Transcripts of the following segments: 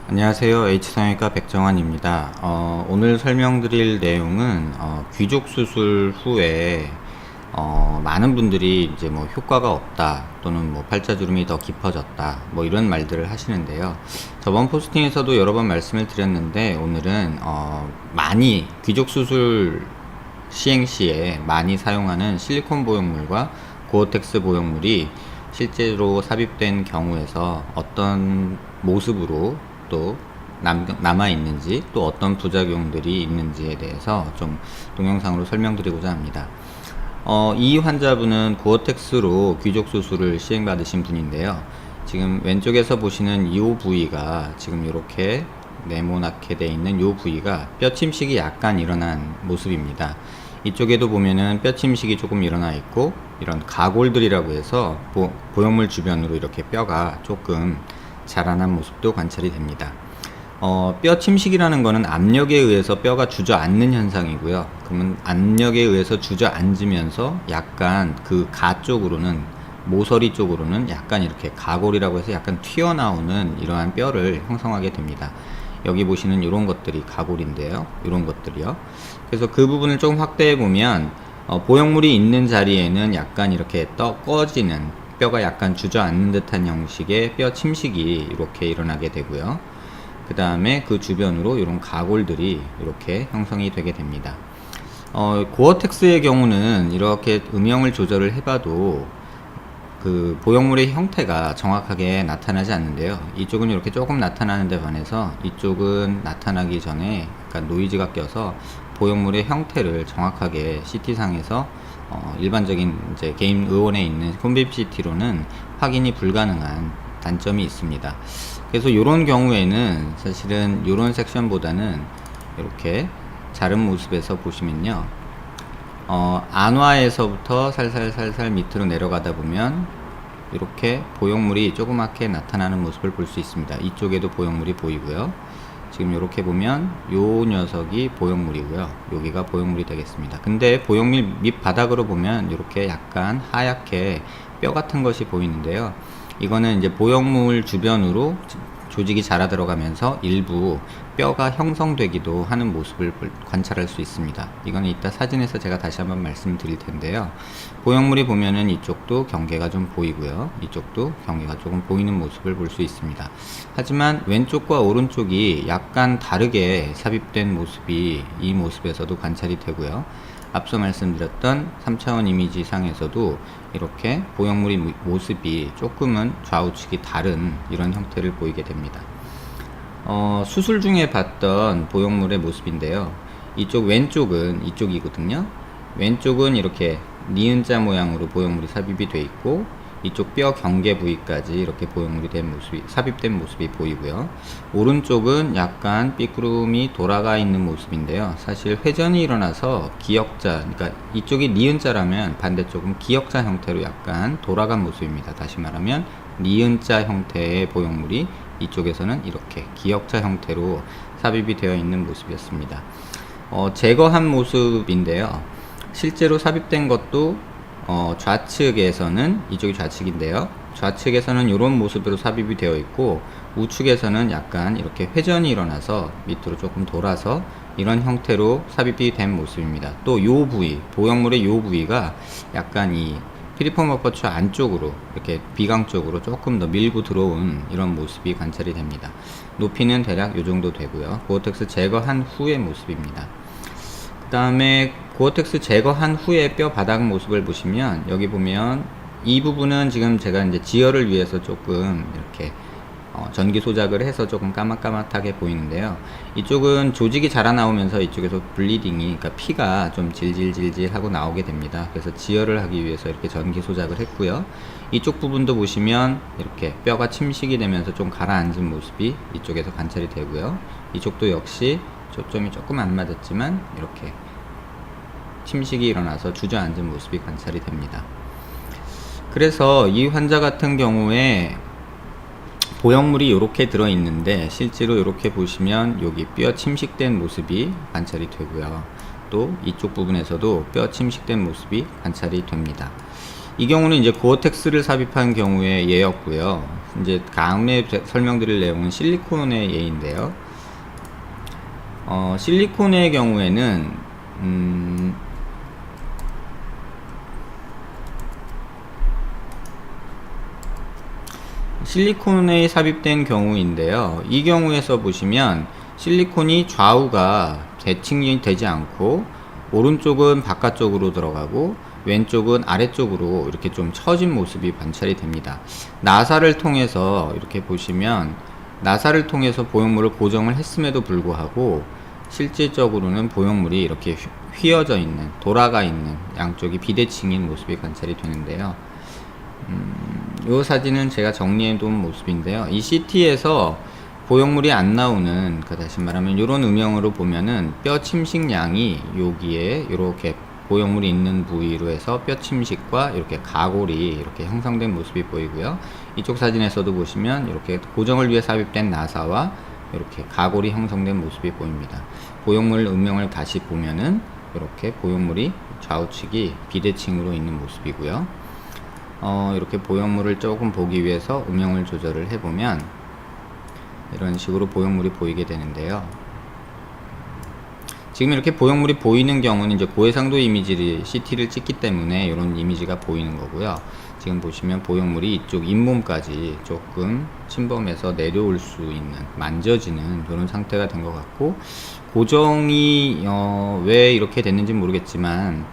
안녕하세요. H성형외과 백정환입니다. 오늘 설명드릴 내용은 귀족 수술 후에 많은 분들이 이제 뭐 효과가 없다 또는 뭐 팔자주름이 더 깊어졌다 뭐 이런 말들을 하시는데요. 저번 포스팅에서도 여러 번 말씀을 드렸는데 오늘은 많이 귀족 수술 시행 시에 많이 사용하는 실리콘 보형물과 고어텍스 보형물이 실제로 삽입된 경우에서 어떤 모습으로 또 남아 있는지 또 어떤 부작용들이 있는지에 대해서 좀 동영상으로 설명드리고자 합니다. 이 환자분은 고어텍스로 귀족 수술을 시행받으신 분인데요. 지금 왼쪽에서 보시는 이 부위가 지금 이렇게 네모나게 되어 있는 이 부위가 뼈 침식이 약간 일어난 모습입니다. 이쪽에도 보면은 뼈 침식이 조금 일어나 있고 이런 가골들이라고 해서 보형물 주변으로 이렇게 뼈가 조금 자라난 모습도 관찰이 됩니다. 뼈 침식이라는 것은 압력에 의해서 뼈가 주저앉는 현상이고요. 그러면 압력에 의해서 주저앉으면서 약간 그 가 쪽으로는 모서리 쪽으로는 약간 이렇게 가골이라고 해서 약간 튀어나오는 이러한 뼈를 형성하게 됩니다. 여기 보시는 이런 것들이 가골인데요. 이런 것들이요. 그래서 그 부분을 좀 확대해 보면 보형물이 있는 자리에는 약간 이렇게 꺼지는 뼈가 약간 주저앉는 듯한 형식의 뼈 침식이 이렇게 일어나게 되고요. 그 다음에 그 주변으로 이런 가골들이 이렇게 형성이 되게 됩니다. 고어텍스의 경우는 이렇게 음영을 조절을 해봐도 그 보형물의 형태가 정확하게 나타나지 않는데요. 이쪽은 이렇게 조금 나타나는데 반해서 이쪽은 나타나기 전에 약간 노이즈가 껴서 보형물의 형태를 정확하게 CT상에서 일반적인 이제 개인 의원에 있는 홈빔 CT로는 확인이 불가능한 단점이 있습니다. 그래서 이런 경우에는 사실은 이런 섹션보다는 이렇게 자른 모습에서 보시면요. 안와에서부터 살살 밑으로 내려가다 보면 이렇게 보형물이 조그맣게 나타나는 모습을 볼 수 있습니다. 이쪽에도 보형물이 보이고요. 지금 이렇게 보면 요 녀석이 보형물이고요. 여기가 보형물이 되겠습니다. 근데 보형물 밑바닥으로 보면 이렇게 약간 하얗게 뼈 같은 것이 보이는데요. 이거는 이제 보형물 주변으로 조직이 자라 들어가면서 일부 뼈가 형성되기도 하는 모습을 관찰할 수 있습니다. 이거는 이따 사진에서 제가 다시 한번 말씀드릴 텐데요. 보형물이 보면은 이쪽도 경계가 좀 보이고요. 이쪽도 경계가 조금 보이는 모습을 볼 수 있습니다. 하지만 왼쪽과 오른쪽이 약간 다르게 삽입된 모습이 이 모습에서도 관찰이 되고요. 앞서 말씀드렸던 3차원 이미지 상에서도 이렇게 보형물의 모습이 조금은 좌우측이 다른 이런 형태를 보이게 됩니다. 수술 중에 봤던 보형물의 모습인데요. 이쪽 왼쪽은 이쪽이거든요. 왼쪽은 이렇게 니은자 모양으로 보형물이 삽입이 되어 있고 이쪽 뼈 경계 부위까지 이렇게 보형물이 된 모습이 삽입된 모습이 보이고요. 오른쪽은 약간 삐꾸름이 돌아가 있는 모습인데요. 사실 회전이 일어나서 기역자, 그러니까 이쪽이 니은자라면 반대쪽은 기역자 형태로 약간 돌아간 모습입니다. 다시 말하면 니은자 형태의 보형물이 이쪽에서는 이렇게 기역자 형태로 삽입이 되어 있는 모습이었습니다. 제거한 모습인데요. 실제로 삽입된 것도 좌측에서는 이쪽이 좌측인데요. 좌측에서는 이런 모습으로 삽입이 되어 있고 우측에서는 약간 이렇게 회전이 일어나서 밑으로 조금 돌아서 이런 형태로 삽입이 된 모습입니다. 또 요 부위, 보형물의 요 부위가 약간 이 피리폼 어퍼처 안쪽으로 이렇게 비강 쪽으로 조금 더 밀고 들어온 이런 모습이 관찰이 됩니다. 높이는 대략 요 정도 되고요. 고어텍스 제거한 후의 모습입니다. 그 다음에 고어텍스 제거한 후에 뼈 바닥 모습을 보시면 여기 보면 이 부분은 지금 제가 이제 지혈을 위해서 조금 이렇게 전기 소작을 해서 조금 까맣까맣하게 보이는데요. 이쪽은 조직이 자라나오면서 이쪽에서 블리딩이, 그러니까 피가 좀 질질질질 하고 나오게 됩니다. 그래서 지혈을 하기 위해서 이렇게 전기 소작을 했고요. 이쪽 부분도 보시면 이렇게 뼈가 침식이 되면서 좀 가라앉은 모습이 이쪽에서 관찰이 되고요. 이쪽도 역시 초점이 조금 안 맞았지만 이렇게 침식이 일어나서 주저앉은 모습이 관찰이 됩니다. 그래서 이 환자 같은 경우에 보형물이 이렇게 들어있는데 실제로 이렇게 보시면 여기 뼈 침식된 모습이 관찰이 되고요. 또 이쪽 부분에서도 뼈 침식된 모습이 관찰이 됩니다. 이 경우는 이제 고어텍스를 삽입한 경우의 예였고요. 이제 다음에 설명드릴 내용은 실리콘의 예인데요. 실리콘의 경우에는 실리콘에 삽입된 경우인데요. 이 경우에서 보시면 실리콘이 좌우가 대칭이 되지 않고 오른쪽은 바깥쪽으로 들어가고 왼쪽은 아래쪽으로 이렇게 좀 처진 모습이 관찰이 됩니다. 나사를 통해서 이렇게 보시면 나사를 통해서 보형물을 고정을 했음에도 불구하고 실질적으로는 보형물이 이렇게 휘어져 있는, 돌아가 있는, 양쪽이 비대칭인 모습이 관찰이 되는데요. 이 사진은 제가 정리해 둔 모습인데요. 이 CT에서 보형물이 안 나오는, 다시 말하면 이런 음영으로 보면은 뼈 침식량이 여기에 이렇게 보형물이 있는 부위로 해서 뼈 침식과 이렇게 가골이 이렇게 형성된 모습이 보이고요. 이쪽 사진에서도 보시면 이렇게 고정을 위해 삽입된 나사와 이렇게 가골이 형성된 모습이 보입니다. 보형물 음영을 다시 보면은 이렇게 보형물이 좌우측이 비대칭으로 있는 모습이고요. 이렇게 보형물을 조금 보기 위해서 음영을 조절을 해보면 이런 식으로 보형물이 보이게 되는데요. 지금 이렇게 보형물이 보이는 경우는 이제 고해상도 이미지를 CT를 찍기 때문에 이런 이미지가 보이는 거고요. 지금 보시면 보형물이 이쪽 잇몸까지 조금 침범해서 내려올 수 있는, 만져지는 이런 상태가 된 것 같고, 고정이 왜 이렇게 됐는지 모르겠지만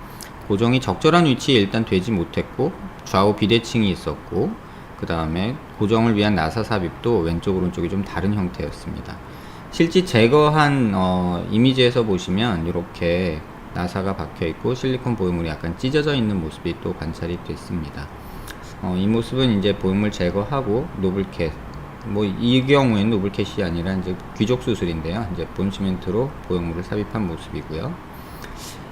고정이 적절한 위치에 일단 되지 못했고 좌우 비대칭이 있었고, 그 다음에 고정을 위한 나사 삽입도 왼쪽 오른쪽이 좀 다른 형태였습니다. 실제 제거한 이미지에서 보시면 이렇게 나사가 박혀 있고 실리콘 보형물이 약간 찢어져 있는 모습이 또 관찰이 됐습니다. 이 모습은 이제 보형물 제거하고 노블캣, 이 경우에는 노블캣이 아니라 이제 귀족 수술인데요. 이제 본시멘트로 보형물을 삽입한 모습이고요.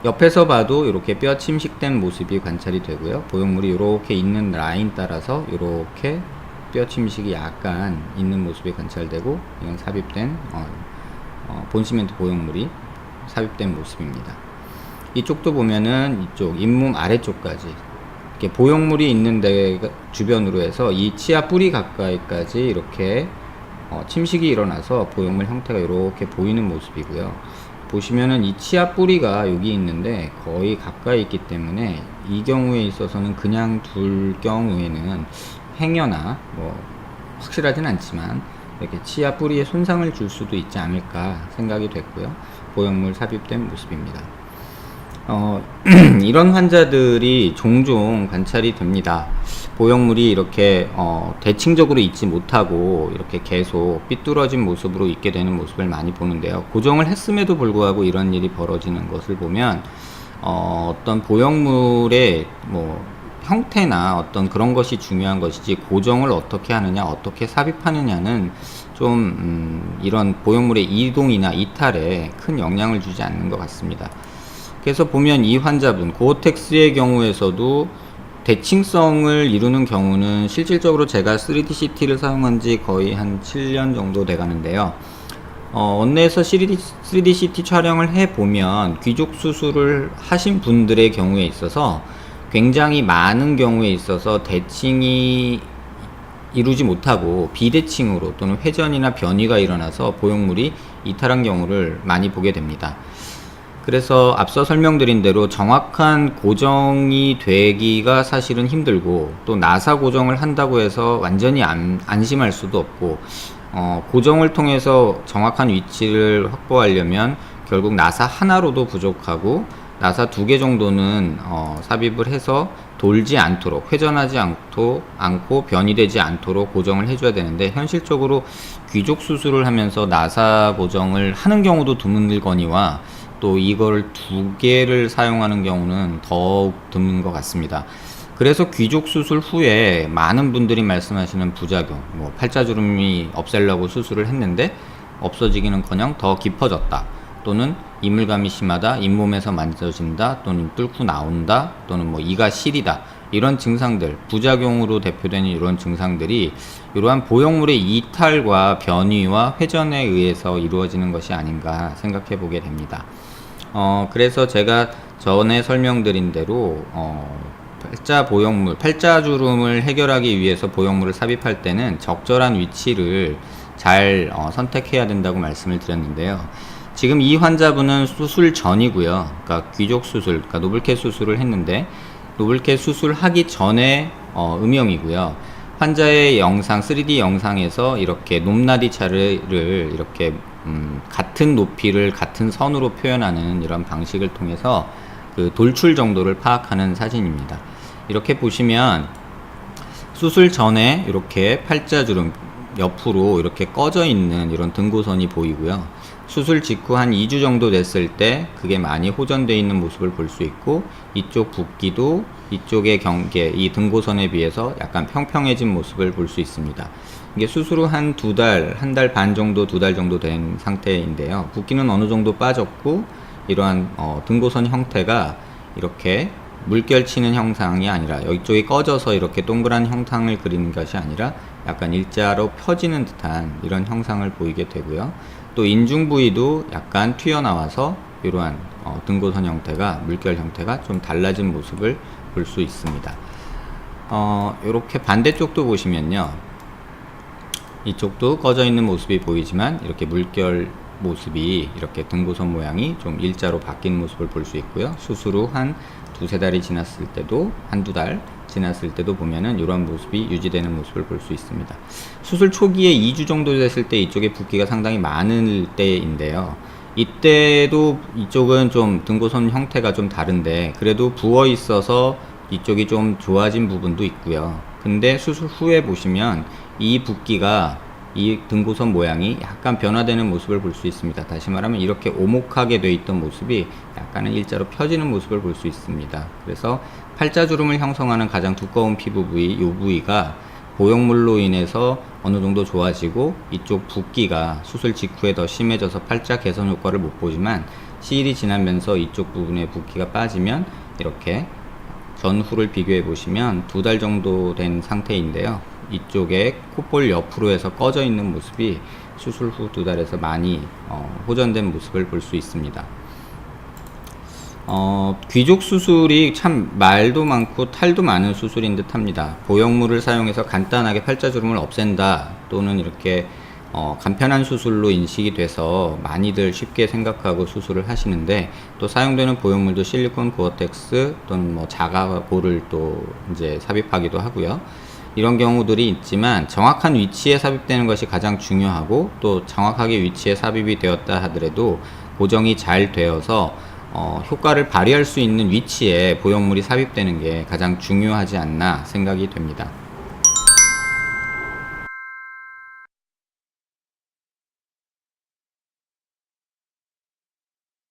옆에서 봐도 이렇게 뼈 침식된 모습이 관찰이 되고요. 보형물이 이렇게 있는 라인 따라서 이렇게 뼈 침식이 약간 있는 모습이 관찰되고, 이건 삽입된 본시멘트 보형물이 삽입된 모습입니다. 이쪽도 보면은 이쪽 잇몸 아래쪽까지 이렇게 보형물이 있는 데 주변으로 해서 이 치아 뿌리 가까이까지 이렇게 침식이 일어나서 보형물 형태가 이렇게 보이는 모습이고요. 보시면은 이 치아 뿌리가 여기 있는데 거의 가까이 있기 때문에 이 경우에 있어서는 그냥 둘 경우에는 행여나 확실하진 않지만 이렇게 치아 뿌리에 손상을 줄 수도 있지 않을까 생각이 됐고요. 보형물 삽입된 모습입니다. 이런 환자들이 종종 관찰이 됩니다. 보형물이 이렇게 대칭적으로 있지 못하고 이렇게 계속 삐뚤어진 모습으로 있게 되는 모습을 많이 보는데요. 고정을 했음에도 불구하고 이런 일이 벌어지는 것을 보면 어떤 보형물의 형태나 어떤 그런 것이 중요한 것이지, 고정을 어떻게 하느냐, 어떻게 삽입하느냐는 좀 이런 보형물의 이동이나 이탈에 큰 영향을 주지 않는 것 같습니다. 그래서 보면 이 환자분 고어텍스의 경우에서도 대칭성을 이루는 경우는 실질적으로 제가 3D CT를 사용한 지 거의 한 7년 정도 돼 가는데요. 원내에서 3D CT 촬영을 해보면 귀족 수술을 하신 분들의 경우에 있어서 굉장히 많은 경우에 있어서 대칭이 이루지 못하고 비대칭으로 또는 회전이나 변이가 일어나서 보형물이 이탈한 경우를 많이 보게 됩니다. 그래서 앞서 설명드린 대로 정확한 고정이 되기가 사실은 힘들고, 또 나사 고정을 한다고 해서 완전히 안심할 수도 없고, 고정을 통해서 정확한 위치를 확보하려면 결국 나사 하나로도 부족하고, 나사 2개 정도는 삽입을 해서 돌지 않도록, 회전하지 않고 변이되지 않도록 고정을 해줘야 되는데, 현실적으로 귀족 수술을 하면서 나사 고정을 하는 경우도 드물거니와 또 이걸 2개를 사용하는 경우는 더욱 드문 것 같습니다. 그래서 귀족 수술 후에 많은 분들이 말씀하시는 부작용, 팔자주름이 없애려고 수술을 했는데 없어지기는커녕 더 깊어졌다, 또는 이물감이 심하다, 잇몸에서 만져진다, 또는 뚫고 나온다, 또는 이가 시리다, 이런 증상들, 부작용으로 대표되는 이런 증상들이 이러한 보형물의 이탈과 변이와 회전에 의해서 이루어지는 것이 아닌가 생각해 보게 됩니다. 그래서 제가 전에 설명드린 대로 팔자 보형물, 팔자 주름을 해결하기 위해서 보형물을 삽입할 때는 적절한 위치를 잘 선택해야 된다고 말씀을 드렸는데요. 지금 이 환자분은 수술 전이고요. 그러니까 귀족 수술, 그러니까 노블캣 수술을 했는데 노블캣 수술하기 전에 음영이고요. 환자의 영상, 3D 영상에서 이렇게 높낮이 차를 이렇게 같은 높이를 같은 선으로 표현하는 이런 방식을 통해서 그 돌출 정도를 파악하는 사진입니다. 이렇게 보시면 수술 전에 이렇게 팔자주름 옆으로 이렇게 꺼져 있는 이런 등고선이 보이고요. 수술 직후 한 2주 정도 됐을 때 그게 많이 호전되어 있는 모습을 볼 수 있고, 이쪽 붓기도 이쪽의 경계, 이 등고선에 비해서 약간 평평해진 모습을 볼 수 있습니다. 이게 수술 후 한 2달, 1달 반 정도, 2달 정도 된 상태인데요. 붓기는 어느 정도 빠졌고, 이러한 등고선 형태가 이렇게 물결치는 형상이 아니라 이쪽이 꺼져서 이렇게 동그란 형상을 그리는 것이 아니라 약간 일자로 펴지는 듯한 이런 형상을 보이게 되고요. 또 인중 부위도 약간 튀어나와서 이러한 등고선 형태가, 물결 형태가 좀 달라진 모습을 볼 수 있습니다. 이렇게 반대쪽도 보시면요, 이쪽도 꺼져 있는 모습이 보이지만 이렇게 물결 모습이 이렇게 등고선 모양이 좀 일자로 바뀐 모습을 볼 수 있고요. 수술 후 한 두세 달이 지났을 때도, 한두 달 지났을 때도 보면은 이런 모습이 유지되는 모습을 볼 수 있습니다. 수술 초기에 2주 정도 됐을 때 이쪽에 붓기가 상당히 많을 때인데요. 이때도 이쪽은 좀 등고선 형태가 좀 다른데 그래도 부어 있어서 이쪽이 좀 좋아진 부분도 있고요. 근데 수술 후에 보시면 이 붓기가, 이 등고선 모양이 약간 변화되는 모습을 볼 수 있습니다. 다시 말하면 이렇게 오목하게 돼 있던 모습이 약간은 일자로 펴지는 모습을 볼 수 있습니다. 그래서 팔자주름을 형성하는 가장 두꺼운 피부 부위, 이 부위가 보형물로 인해서 어느 정도 좋아지고, 이쪽 붓기가 수술 직후에 더 심해져서 팔자 개선 효과를 못 보지만 시일이 지나면서 이쪽 부분의 붓기가 빠지면 이렇게 전후를 비교해 보시면 2달 정도 된 상태인데요. 이쪽에 콧볼 옆으로 해서 꺼져 있는 모습이 수술 후 2달에서 많이 호전된 모습을 볼 수 있습니다. 귀족 수술이 참 말도 많고 탈도 많은 수술인 듯 합니다. 보형물을 사용해서 간단하게 팔자주름을 없앤다, 또는 이렇게 간편한 수술로 인식이 돼서 많이들 쉽게 생각하고 수술을 하시는데, 또 사용되는 보형물도 실리콘 고어텍스 또는 뭐 자가골을 또 이제 삽입하기도 하고요. 이런 경우들이 있지만 정확한 위치에 삽입되는 것이 가장 중요하고, 또 정확하게 위치에 삽입이 되었다 하더라도 고정이 잘 되어서 효과를 발휘할 수 있는 위치에 보형물이 삽입되는 게 가장 중요하지 않나 생각이 됩니다.